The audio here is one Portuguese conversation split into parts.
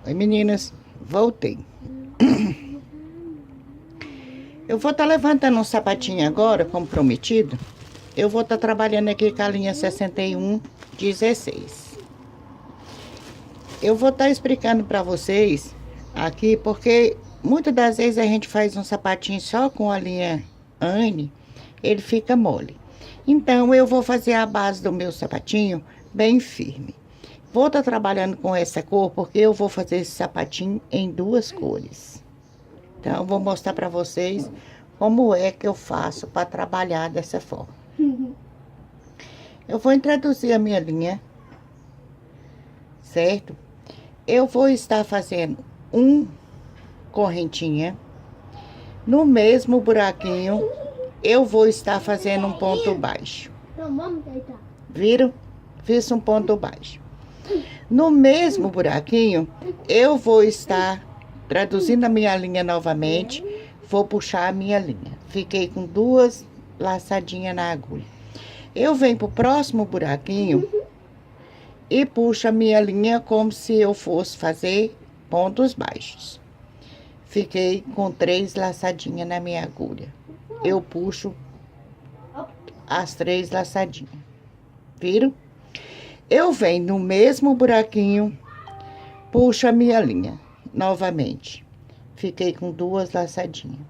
Oi, meninas, voltei. Eu vou estar levantando um sapatinho agora, como prometido. Eu vou estar trabalhando aqui com a linha 6116. Eu vou estar explicando para vocês aqui, porque muitas das vezes a gente faz um sapatinho só com a linha Anne, ele fica mole. Então, eu vou fazer a base do meu sapatinho bem firme. Vou estar trabalhando com essa cor, porque eu vou fazer esse sapatinho em duas cores. Então, vou mostrar para vocês como é que eu faço para trabalhar dessa forma. Eu vou introduzir a minha linha, certo? Eu vou estar fazendo correntinha. No mesmo buraquinho, eu vou estar fazendo um ponto baixo. Viram? Fiz um ponto baixo. No mesmo buraquinho, eu vou estar traduzindo a minha linha novamente. Vou puxar a minha linha. Fiquei com duas laçadinhas na agulha. Eu venho pro próximo buraquinho e puxo a minha linha como se eu fosse fazer pontos baixos. Fiquei com 3 laçadinhas na minha agulha. Eu puxo as 3 laçadinhas. Viram? Eu venho no mesmo buraquinho, puxo a minha linha novamente. Fiquei com 2 laçadinhas.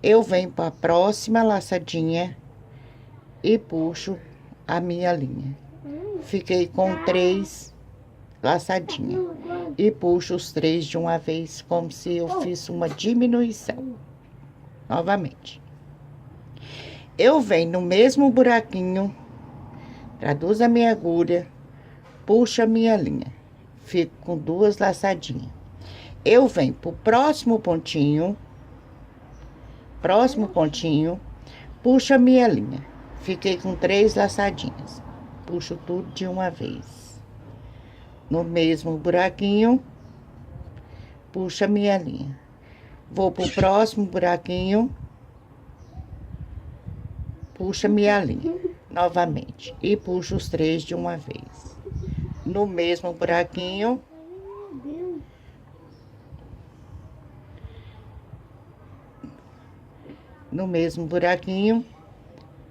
Eu venho para a próxima laçadinha e puxo a minha linha. Fiquei com 3 laçadinhas. E puxo os 3 de uma vez, como se eu fiz uma diminuição. Novamente. Eu venho no mesmo buraquinho, traduzo a minha agulha, puxo a minha linha. Fico com 2 laçadinhas. Eu venho pro próximo pontinho, puxo a minha linha. Fiquei com 3 laçadinhas. Puxo tudo de uma vez. No mesmo buraquinho, puxo a minha linha. Vou pro próximo buraquinho, puxo a minha linha novamente e puxo os 3 de uma vez. No mesmo buraquinho,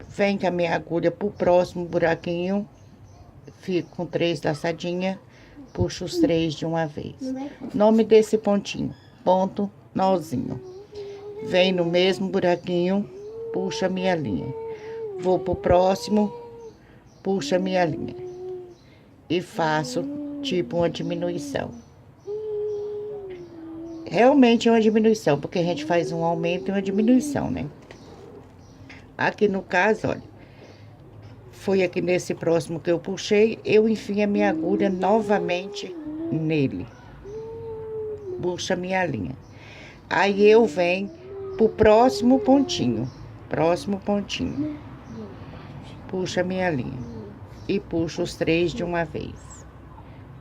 vem com a minha agulha pro próximo buraquinho, fico com 3 laçadinhas, puxo os 3 de uma vez. Nome desse pontinho, ponto nozinho. Vem no mesmo buraquinho, puxo a minha linha. Vou pro próximo, puxo a minha linha. E faço tipo uma diminuição. Realmente é uma diminuição, porque a gente faz um aumento e uma diminuição, né? Aqui no caso, olha, foi aqui nesse próximo que eu puxei, eu enfio a minha agulha novamente nele. Puxo a minha linha. Aí eu venho pro próximo pontinho. Puxo a minha linha. E puxo os 3 de uma vez.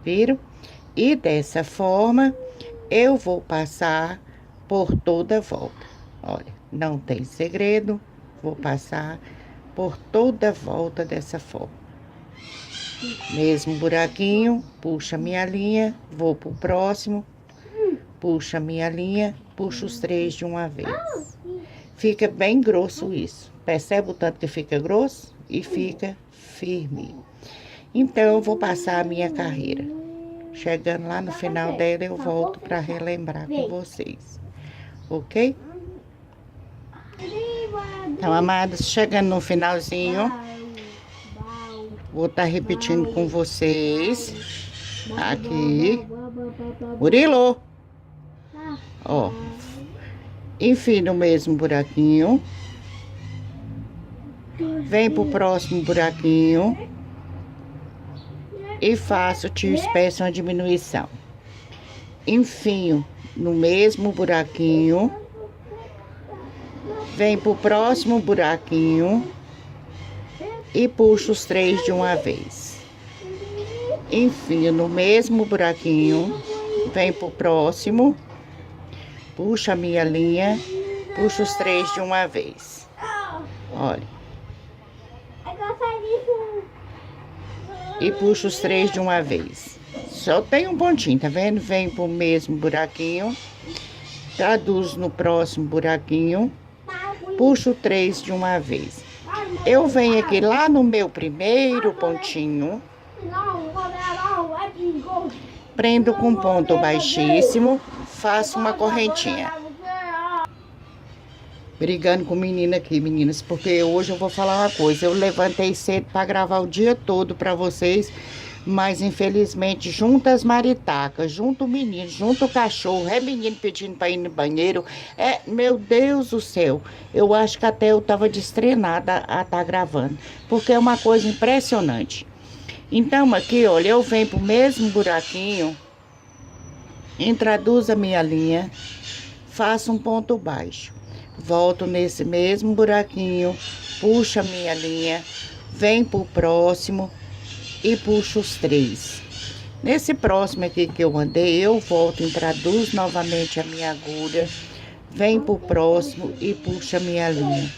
Viram? E dessa forma, eu vou passar por toda a volta. Olha, não tem segredo. Vou passar por toda a volta dessa forma. Mesmo buraquinho, puxo a minha linha, vou pro próximo, puxo a minha linha, puxo os 3 de uma vez. Fica bem grosso isso. Percebe o tanto que fica grosso? E fica firme. Então, eu vou passar a minha carreira. Chegando lá no final dela, eu volto para relembrar com vocês. Ok? Então, amados, chegando no finalzinho, vou estar repetindo com vocês. Aqui. Murilo! Ó. Enfio no mesmo buraquinho. Vem pro próximo buraquinho. E faço, peço uma diminuição. Enfio no mesmo buraquinho. Vem pro próximo buraquinho. E puxo os 3 de uma vez. Enfio no mesmo buraquinho. Vem pro próximo. Puxo a minha linha. Puxo os 3 de uma vez. Olha. E puxo os 3 de uma vez. só tem um pontinho, tá vendo? Vem pro mesmo buraquinho, traduz no próximo buraquinho, puxo 3 de uma vez. Eu venho aqui lá no meu primeiro pontinho, prendo com ponto baixíssimo, faço uma correntinha. Brigando com o menino aqui, meninas, porque hoje eu vou falar uma coisa. Eu levantei cedo para gravar o dia todo para vocês, mas infelizmente junto as maritacas, junto o menino, junto o cachorro, é menino pedindo para ir no banheiro, meu Deus do céu, eu acho que até eu tava destrenada a estar gravando, porque é uma coisa impressionante. Então aqui, olha, eu venho pro mesmo buraquinho, introduzo a minha linha, faço um ponto baixo, volto nesse mesmo buraquinho, puxo a minha linha, venho pro próximo e puxo os 3. Nesse próximo aqui que eu andei, eu volto, introduzo novamente a minha agulha, venho pro próximo e puxo a minha linha.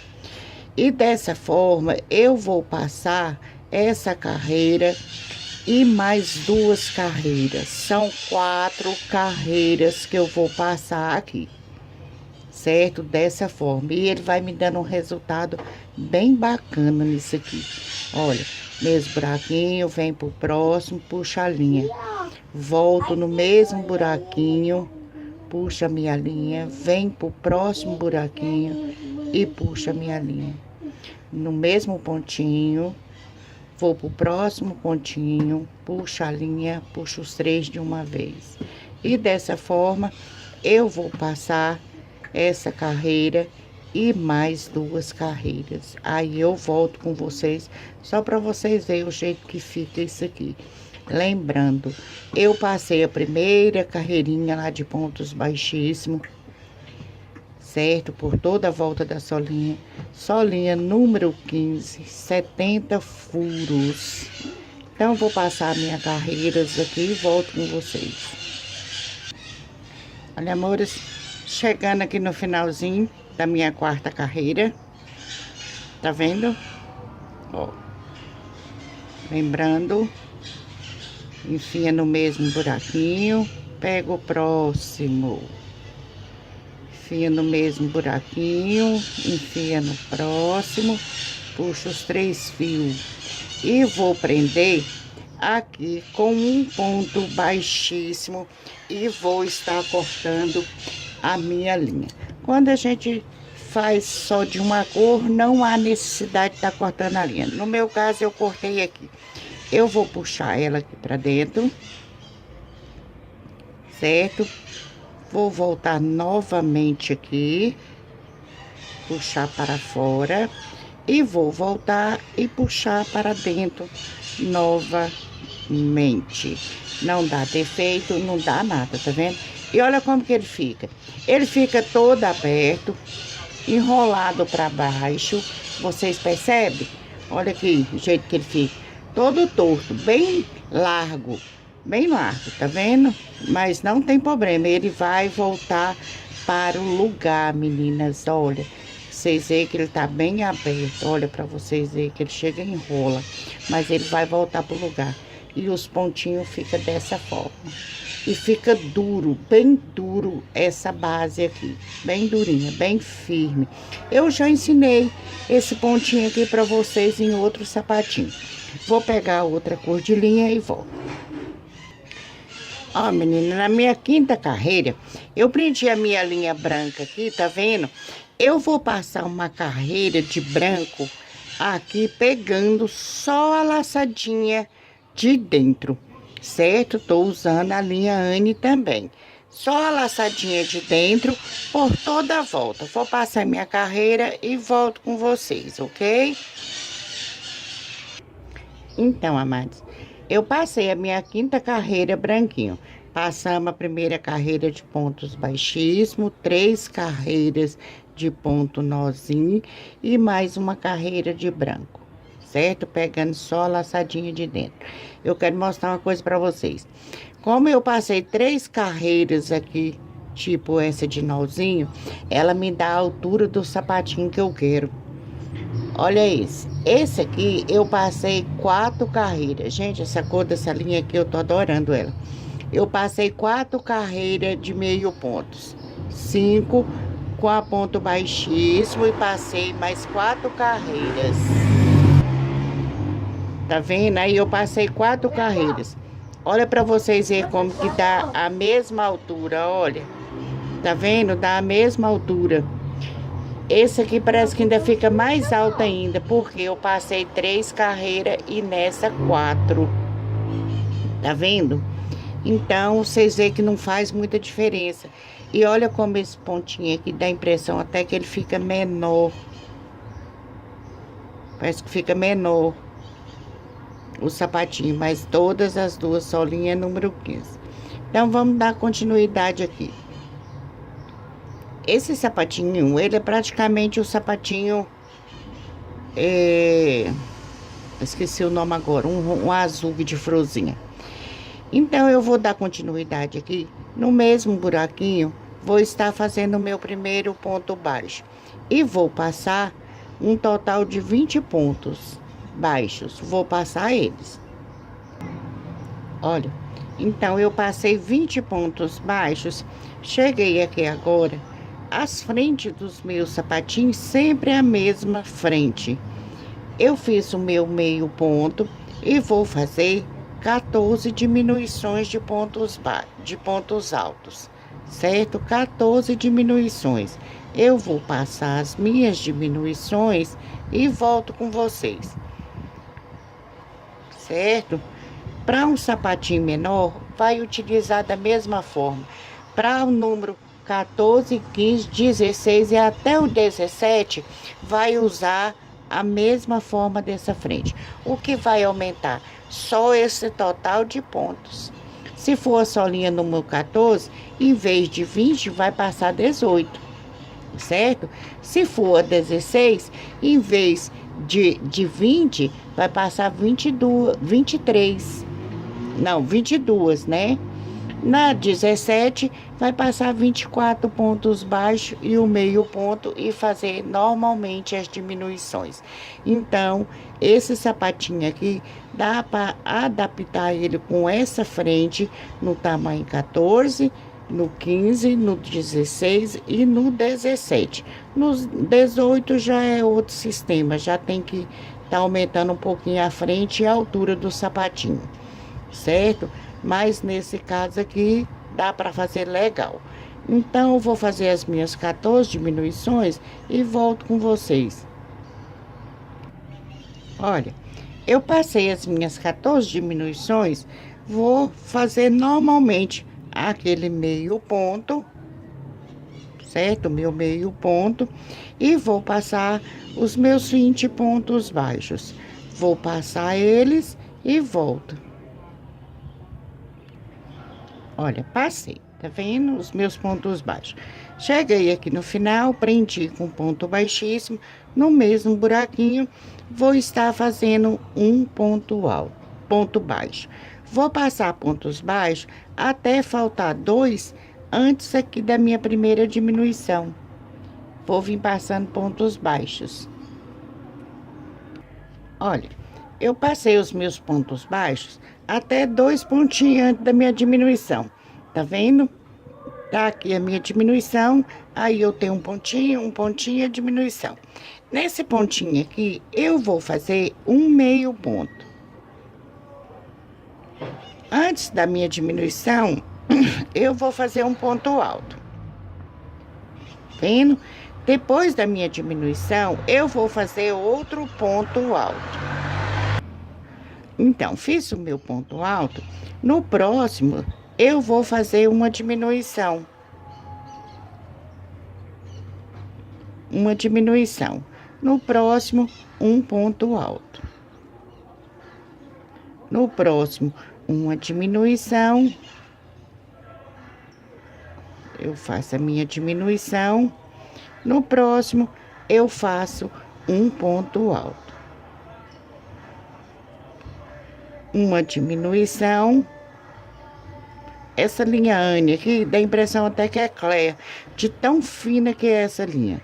E dessa forma, eu vou passar essa carreira e mais 2 carreiras. São 4 carreiras que eu vou passar aqui, certo? Dessa forma. E ele vai me dando um resultado bem bacana nisso aqui. Olha, mesmo buraquinho, vem pro próximo, puxa a linha. Volto no mesmo buraquinho, puxa a minha linha, vem pro próximo buraquinho e puxa a minha linha. No mesmo pontinho, vou pro próximo pontinho, puxa a linha, puxo os 3 de uma vez. E dessa forma, eu vou passar essa carreira e mais 2 carreiras. Aí eu volto com vocês, só para vocês verem o jeito que fica isso aqui. Lembrando, eu passei a primeira carreirinha lá de pontos baixíssimos, certo? Por toda a volta da solinha. Solinha número 15, 70 furos. Então, vou passar minhas carreiras aqui e volto com vocês. Olha, amores, chegando aqui no finalzinho da minha 4ª carreira. Tá vendo? Ó. Lembrando, enfia no mesmo buraquinho, pega o próximo. Enfia no mesmo buraquinho, enfia no próximo, puxa os 3 fios e vou prender aqui com um ponto baixíssimo e vou estar cortando a minha linha. Quando a gente faz só de uma cor, não há necessidade de estar cortando a linha. No meu caso, eu cortei aqui. Eu vou puxar ela aqui pra dentro, certo? Vou voltar novamente aqui, puxar para fora e vou voltar e puxar para dentro novamente. Não dá defeito, não dá nada, tá vendo? E olha como que ele fica. Ele fica todo aberto, enrolado para baixo. Vocês percebem? Olha aqui o jeito que ele fica. Todo torto, bem largo, tá vendo? Mas não tem problema, ele vai voltar para o lugar, meninas. Olha, vocês veem que ele tá bem aberto. Olha para vocês verem que ele chega e enrola, mas ele vai voltar para o lugar. E os pontinhos ficam dessa forma. E fica duro, bem duro essa base aqui. Bem durinha, bem firme. Eu já ensinei esse pontinho aqui para vocês em outro sapatinho. Vou pegar outra cor de linha e volto. Ó, menina, na minha 5ª carreira, eu prendi a minha linha branca aqui, tá vendo? Eu vou passar uma carreira de branco aqui, pegando só a laçadinha de dentro, certo? Tô usando a linha Anne também. Só a laçadinha de dentro por toda a volta. Vou passar minha carreira e volto com vocês, ok? Então, amados, eu passei a minha 5ª carreira branquinho. Passamos a primeira carreira de pontos baixíssimos, 3 carreiras de ponto nozinho e mais uma carreira de branco, certo? Pegando só a laçadinha de dentro. Eu quero mostrar uma coisa para vocês. Como eu passei 3 carreiras aqui, tipo essa de nozinho, ela me dá a altura do sapatinho que eu quero. Olha esse. Esse aqui eu passei 4 carreiras. Gente, essa cor dessa linha aqui eu tô adorando ela. Eu passei 4 carreiras de meio pontos. 5 com a ponto baixíssimo e passei mais 4 carreiras. Tá vendo? Aí eu passei 4 carreiras. Olha pra vocês verem como que dá a mesma altura, olha. Tá vendo? Dá a mesma altura. Esse aqui parece que ainda fica mais alto ainda, porque eu passei 3 carreiras e nessa 4. Tá vendo? Então, vocês veem que não faz muita diferença. E olha como esse pontinho aqui dá a impressão até que ele fica menor. Parece que fica menor o sapatinho, mas todas as duas solinhas número 15. Então, vamos dar continuidade aqui. Esse sapatinho, ele é praticamente o sapatinho... esqueci o nome agora, um azul de fruzinha. Então, eu vou dar continuidade aqui. No mesmo buraquinho, vou estar fazendo o meu primeiro ponto baixo. E vou passar um total de 20 pontos baixos. Vou passar eles. Olha, então eu passei 20 pontos baixos. Cheguei aqui agora. As frentes dos meus sapatinhos sempre a mesma frente. Eu fiz o meu meio ponto e vou fazer 14 diminuições de pontos altos, certo? 14 diminuições. Eu vou passar as minhas diminuições e volto com vocês, certo? Para um sapatinho menor, vai utilizar da mesma forma. Para o número 14, 15, 16 e até o 17, vai usar a mesma forma dessa frente. O que vai aumentar? Só esse total de pontos. Se for a solinha número 14, em vez de 20, vai passar 18, certo? Se for a 16, em vez de 20, vai passar 22, 23. Não, 22, né? Na 17, vai passar 24 pontos baixos e o meio ponto e fazer normalmente as diminuições. Então, esse sapatinho aqui, dá para adaptar ele com essa frente no tamanho 14, no 15, no 16 e no 17. No 18 já é outro sistema, já tem que estar aumentando um pouquinho a frente e a altura do sapatinho, certo? Mas nesse caso aqui, dá para fazer legal. Então, eu vou fazer as minhas 14 diminuições e volto com vocês. Olha, eu passei as minhas 14 diminuições, vou fazer normalmente aquele meio ponto, certo? Meu meio ponto. E vou passar os meus 20 pontos baixos. Vou passar eles e volto. Olha, passei, tá vendo? Os meus pontos baixos. Cheguei aqui no final, prendi com ponto baixíssimo. No mesmo buraquinho, vou estar fazendo um ponto alto, ponto baixo. Vou passar pontos baixos até faltar 2 antes aqui da minha primeira diminuição. Vou vir passando pontos baixos. Olha, eu passei os meus pontos baixos até 2 pontinhos antes da minha diminuição. Tá vendo? Tá aqui a minha diminuição, aí eu tenho um pontinho, a diminuição. Nesse pontinho aqui, eu vou fazer um meio ponto. Antes da minha diminuição, eu vou fazer um ponto alto. Vendo? Depois da minha diminuição, eu vou fazer outro ponto alto. Então, fiz o meu ponto alto. No próximo, eu vou fazer uma diminuição. Uma diminuição. No próximo, um ponto alto. No próximo, uma diminuição. Eu faço a minha diminuição. No próximo, eu faço um ponto alto. Uma diminuição. Essa linha Anne aqui dá a impressão até que é Claire, de tão fina que é essa linha.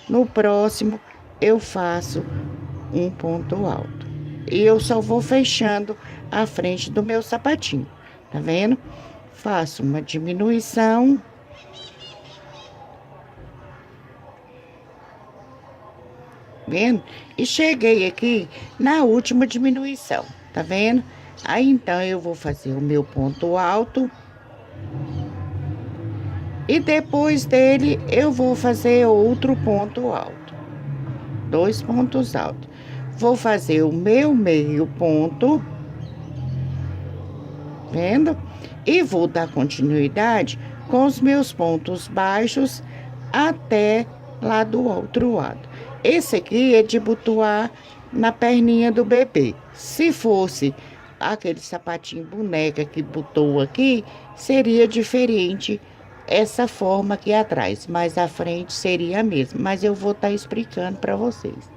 No próximo, eu faço um ponto alto. E eu só vou fechando a frente do meu sapatinho, tá vendo? Faço uma diminuição. Vendo? E cheguei aqui na última diminuição, tá vendo? Aí, então, eu vou fazer o meu ponto alto. E depois dele, eu vou fazer outro ponto alto. 2 pontos altos. Vou fazer o meu meio ponto. Vendo? E vou dar continuidade com os meus pontos baixos até lá do outro lado. Esse aqui é de botoar na perninha do bebê. Se fosse aquele sapatinho boneca que botou aqui, seria diferente essa forma aqui atrás, mas a frente seria a mesma. Mas eu vou estar explicando para vocês.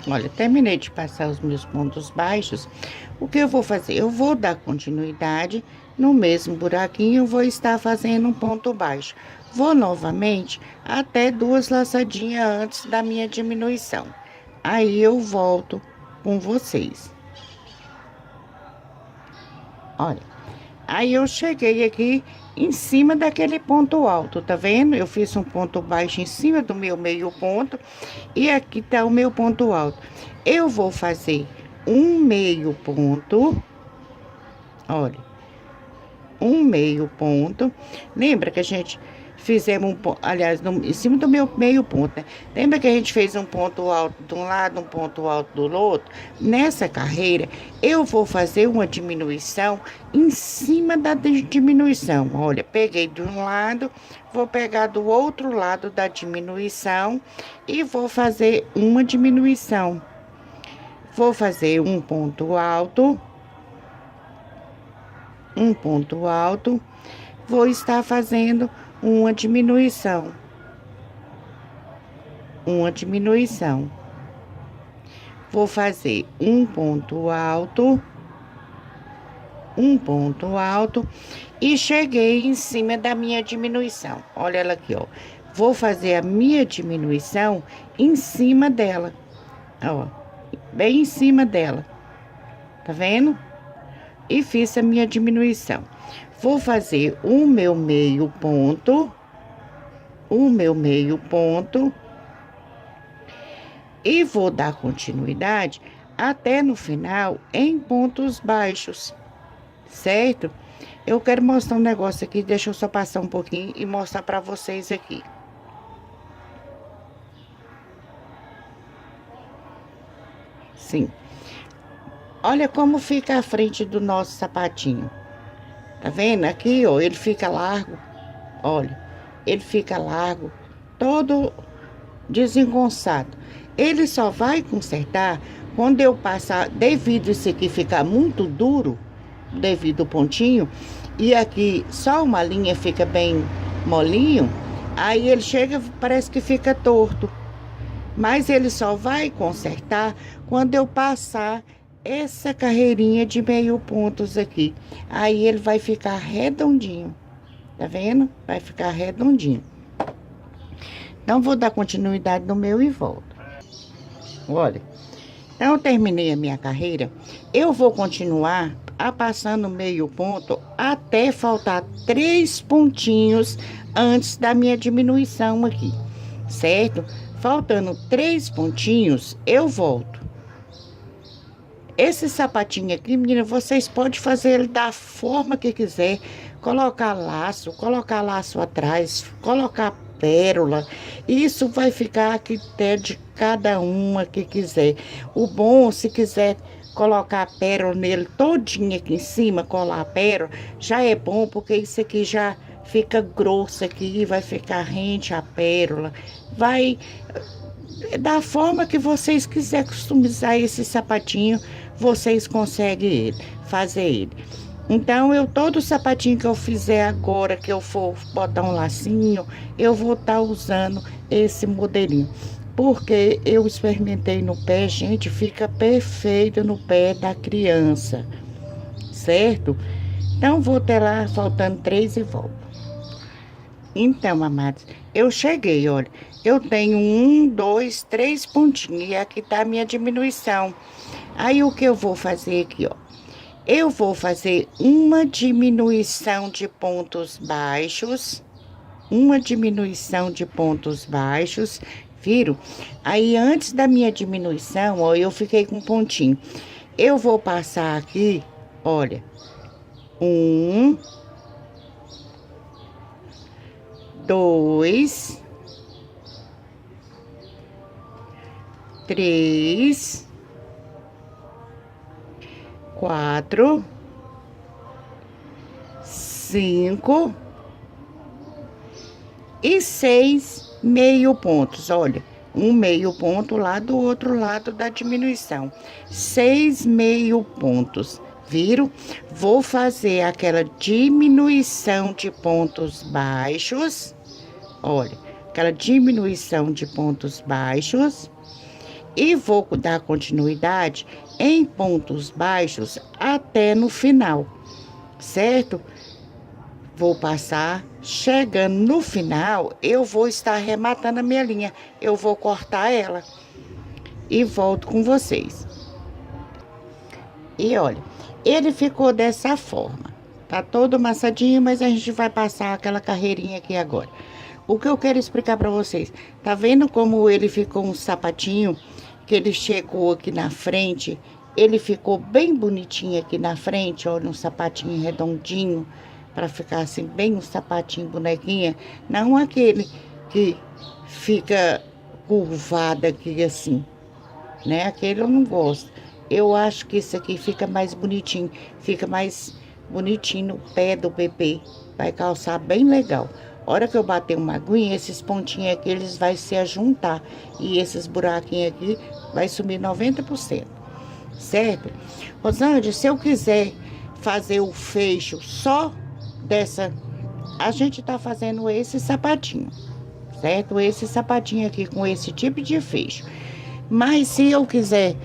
Olha, terminei de passar os meus pontos baixos. O que eu vou fazer? Eu vou dar continuidade no mesmo buraquinho, vou estar fazendo um ponto baixo. Vou novamente até 2 laçadinhas antes da minha diminuição. Aí eu volto com vocês. Olha, aí eu cheguei aqui em cima daquele ponto alto, tá vendo? Eu fiz um ponto baixo em cima do meu meio ponto e aqui tá o meu ponto alto. Eu vou fazer um meio ponto, olha, um meio ponto. Lembra que a gente fizemos aliás, em cima do meu meio ponto, né? Lembra que a gente fez um ponto alto de um lado, um ponto alto do outro? Nessa carreira, eu vou fazer uma diminuição em cima da diminuição. Olha, peguei de um lado, vou pegar do outro lado da diminuição e vou fazer uma diminuição. Vou fazer um ponto alto, vou estar fazendo uma diminuição, vou fazer um ponto alto, e cheguei em cima da minha diminuição. Olha ela aqui, ó. Vou fazer a minha diminuição em cima dela, ó, bem em cima dela, tá vendo? E fiz a minha diminuição. Vou fazer o meu meio ponto, e vou dar continuidade até no final em pontos baixos, certo? Eu quero mostrar um negócio aqui, deixa eu só passar um pouquinho e mostrar pra vocês aqui. Sim. Olha como fica a frente do nosso sapatinho. Tá vendo? Aqui, ó, ele fica largo. Olha, ele fica largo, todo desengonçado. Ele só vai consertar quando eu passar, devido isso aqui ficar muito duro, devido ao pontinho, e aqui só uma linha fica bem molinho, aí ele chega, parece que fica torto. Mas ele só vai consertar quando eu passar essa carreirinha de meio pontos aqui. Aí ele vai ficar redondinho. Tá vendo? Vai ficar redondinho. Então, vou dar continuidade no meu e volto. Olha. Então, eu terminei a minha carreira. Eu vou continuar passando meio ponto até faltar 3 pontinhos antes da minha diminuição aqui. Certo? Faltando 3 pontinhos, eu volto. Esse sapatinho aqui, menina, vocês podem fazer ele da forma que quiser. Colocar laço atrás, colocar pérola. Isso vai ficar a critério de cada uma que quiser. O bom, se quiser colocar a pérola nele todinho aqui em cima, colar a pérola, já é bom, porque isso aqui já fica grosso aqui, vai ficar rente a pérola. Vai da forma que vocês quiserem customizar esse sapatinho, vocês conseguem fazer ele. Então, todo sapatinho que eu fizer agora, que eu for botar um lacinho, eu vou estar usando esse modelinho. Porque eu experimentei no pé, gente, fica perfeito no pé da criança, certo? Então, vou ter lá faltando 3 e volto. Então, amados, eu cheguei, olha. Eu tenho 1, 2, 3 pontinhos. E aqui tá a minha diminuição. Aí, o que eu vou fazer aqui, ó? Eu vou fazer uma diminuição de pontos baixos. Uma diminuição de pontos baixos, viram? Aí, antes da minha diminuição, ó, eu fiquei com um pontinho. Eu vou passar aqui, olha, 1, 2, 3, 4, 5 e 6 meio pontos. Olha, um meio ponto lá do outro lado da diminuição. 6 meio pontos. Viram? Vou fazer aquela diminuição de pontos baixos. Olha, aquela diminuição de pontos baixos. E vou dar continuidade em pontos baixos até no final, certo? Vou passar, chegando no final, eu vou estar arrematando a minha linha. Eu vou cortar ela e volto com vocês. E olha, ele ficou dessa forma. Tá todo amassadinho, mas a gente vai passar aquela carreirinha aqui agora. O que eu quero explicar pra vocês, tá vendo como ele ficou um sapatinho, que ele chegou aqui na frente, ele ficou bem bonitinho aqui na frente, olha, um sapatinho redondinho, pra ficar assim, bem um sapatinho bonequinha, não aquele que fica curvado aqui assim, né, aquele eu não gosto. Eu acho que esse aqui fica mais bonitinho, fica mais bonitinho no pé do bebê, vai calçar bem legal. Hora que eu bater uma aguinha, esses pontinhos aqui, eles vai se ajuntar. E esses buraquinhos aqui, vai sumir 90%. Certo? Rosângela, se eu quiser fazer o fecho só dessa... A gente tá fazendo esse sapatinho. Certo? Esse sapatinho aqui com esse tipo de fecho. Mas se eu quiser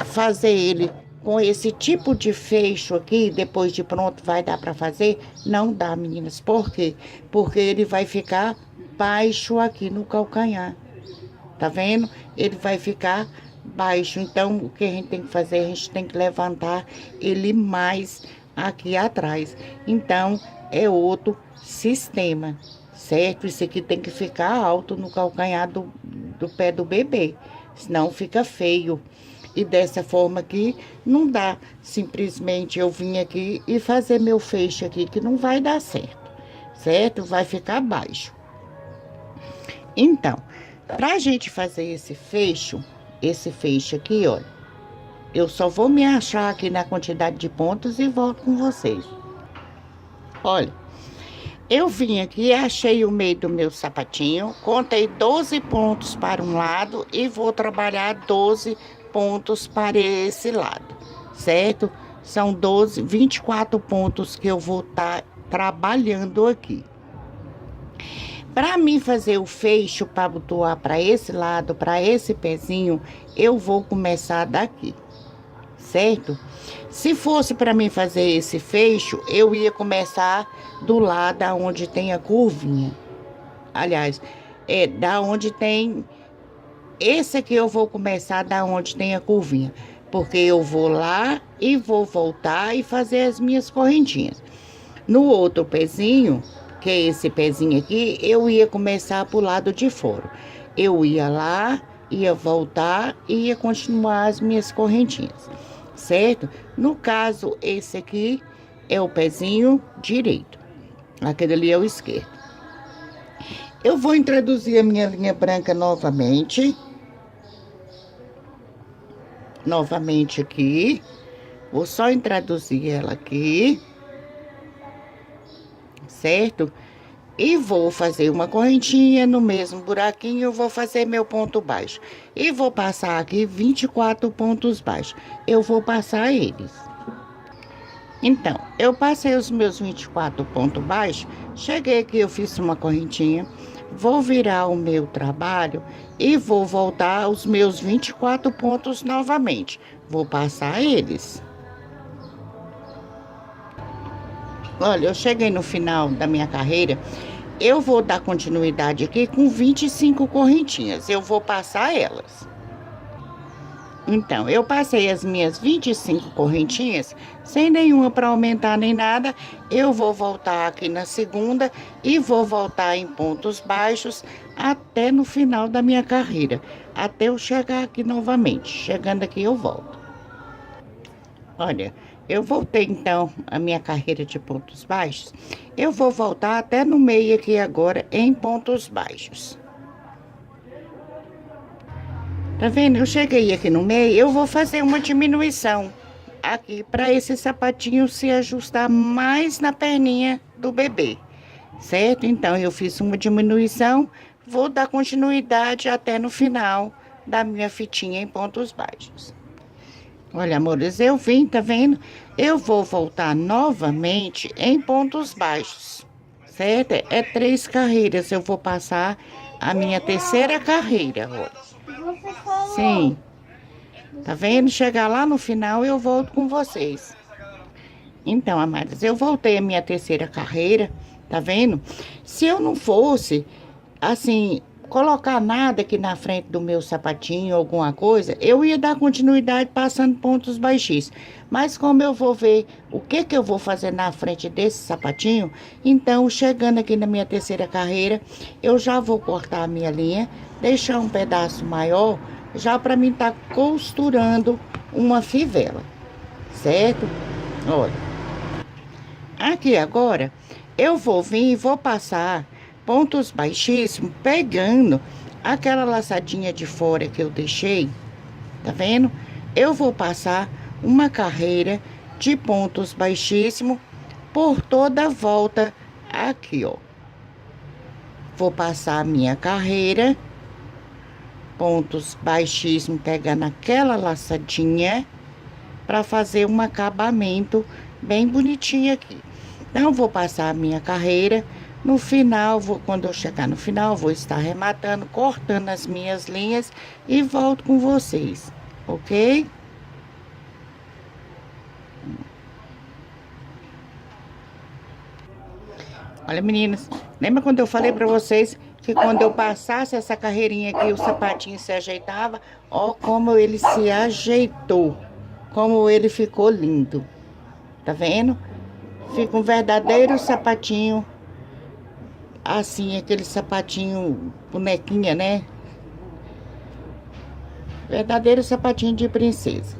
fazer ele com esse tipo de fecho aqui, depois de pronto, vai dar pra fazer? Não dá, meninas. Por quê? Porque ele vai ficar baixo aqui no calcanhar. Tá vendo? Ele vai ficar baixo. Então, o que a gente tem que fazer? A gente tem que levantar ele mais aqui atrás. Então, é outro sistema, certo? Isso aqui tem que ficar alto no calcanhar do pé do bebê. Senão fica feio. E dessa forma aqui, não dá simplesmente eu vir aqui e fazer meu fecho aqui, que não vai dar certo, certo? Vai ficar baixo. Então, pra gente fazer esse fecho aqui, olha, eu só vou me achar aqui na quantidade de pontos e volto com vocês. Olha, eu vim aqui, achei o meio do meu sapatinho, contei 12 pontos para um lado e vou trabalhar 12 pontos para esse lado, certo? São 24 pontos que eu vou estar trabalhando aqui. Para mim fazer o fecho para abotoar para esse lado, para esse pezinho, eu vou começar daqui, certo? Se fosse para mim fazer esse fecho, eu ia começar do lado onde tem a curvinha. Aliás, da onde tem... Esse aqui eu vou começar da onde tem a curvinha, porque eu vou lá e vou voltar e fazer as minhas correntinhas. No outro pezinho, que é esse pezinho aqui, eu ia começar pro lado de fora. Eu ia lá, ia voltar e ia continuar as minhas correntinhas, certo? No caso, esse aqui é o pezinho direito, aquele ali é o esquerdo. Eu vou introduzir a minha linha branca novamente aqui, vou só introduzir ela aqui, certo? E vou fazer uma correntinha no mesmo buraquinho, eu vou fazer meu ponto baixo. E vou passar aqui 24 pontos baixos, eu vou passar eles. Então, eu passei os meus 24 pontos baixos, cheguei aqui, eu fiz uma correntinha, vou virar o meu trabalho e vou voltar aos meus 24 pontos novamente. Vou passar eles. Olha, eu cheguei no final da minha carreira, eu vou dar continuidade aqui com 25 correntinhas. Eu vou passar elas. Então, eu passei as minhas 25 correntinhas, sem nenhuma para aumentar nem nada. Eu vou voltar aqui na segunda e vou voltar em pontos baixos até no final da minha carreira. Até eu chegar aqui novamente. Chegando aqui, eu volto. Olha, eu voltei então a minha carreira de pontos baixos. Eu vou voltar até no meio aqui agora em pontos baixos. Tá vendo? Eu cheguei aqui no meio, eu vou fazer uma diminuição aqui para esse sapatinho se ajustar mais na perninha do bebê, certo? Então, eu fiz uma diminuição, vou dar continuidade até no final da minha fitinha em pontos baixos. Olha, amores, eu vim, tá vendo? Eu vou voltar novamente em pontos baixos, certo? É 3 carreiras, eu vou passar a minha terceira carreira, olha. Sim. Tá vendo? Chegar lá no final, eu volto com vocês. Então, amadas, eu voltei a minha terceira carreira, tá vendo? Se eu não fosse, assim, colocar nada aqui na frente do meu sapatinho, alguma coisa, eu ia dar continuidade passando pontos baixíssimos. Mas como eu vou ver o que eu vou fazer na frente desse sapatinho, então, chegando aqui na minha terceira carreira, eu já vou cortar a minha linha, deixar um pedaço maior, já para mim tá costurando uma fivela, certo? Olha, aqui agora, eu vou vir e vou passar pontos baixíssimos, pegando aquela laçadinha de fora que eu deixei, tá vendo? Eu vou passar uma carreira de pontos baixíssimos por toda a volta aqui, ó. Vou passar a minha carreira, pontos baixíssimos, pegando aquela laçadinha para fazer um acabamento bem bonitinho aqui. Então, vou passar a minha carreira. No final, quando eu chegar no final, vou estar arrematando, cortando as minhas linhas e volto com vocês, ok? Olha, meninas, lembra quando eu falei pra vocês que quando eu passasse essa carreirinha aqui, o sapatinho se ajeitava? Ó, como ele se ajeitou, como ele ficou lindo. Tá vendo? Fica um verdadeiro sapatinho, assim, aquele sapatinho bonequinha, né? Verdadeiro sapatinho de princesa.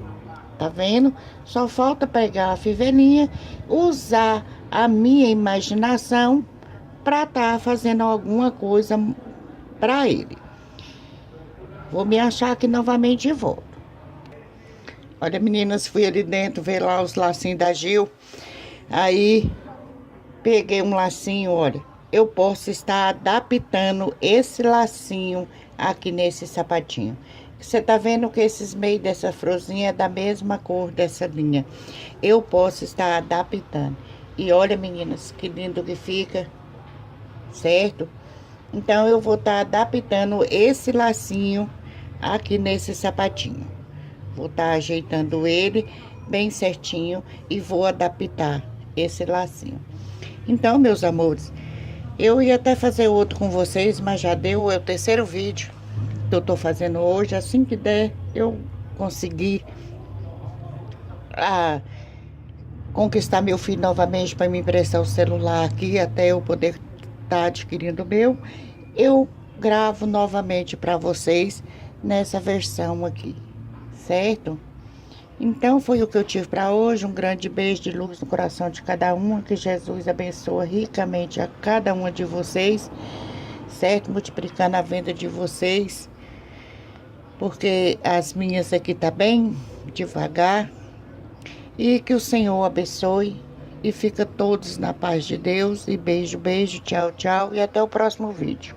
Tá vendo? Só falta pegar a fivelinha, usar a minha imaginação para tá fazendo alguma coisa para ele. Vou me achar aqui novamente e volto. Olha, meninas, fui ali dentro ver lá os lacinhos da Gil. Aí, peguei um lacinho, olha. Eu posso estar adaptando esse lacinho aqui nesse sapatinho. Você tá vendo que esses meios dessa florzinha é da mesma cor dessa linha. Eu posso estar adaptando. E olha, meninas, que lindo que fica, certo? Então, eu vou estar adaptando esse lacinho aqui nesse sapatinho. Vou estar ajeitando ele bem certinho e vou adaptar esse lacinho. Então, meus amores, eu ia até fazer outro com vocês, mas já deu o terceiro vídeo que eu tô fazendo hoje. Assim que der, eu conseguir conquistar meu filho novamente para me emprestar o celular aqui, até eu poder estar adquirindo o meu, eu gravo novamente para vocês nessa versão aqui, certo? Então, foi o que eu tive para hoje. Um grande beijo de luz no coração de cada uma. Que Jesus abençoe ricamente a cada uma de vocês, certo? Multiplicando a venda de vocês, porque as minhas aqui tá bem devagar. E que o Senhor abençoe e fica todos na paz de Deus. E beijo, beijo, tchau, tchau. E até o próximo vídeo.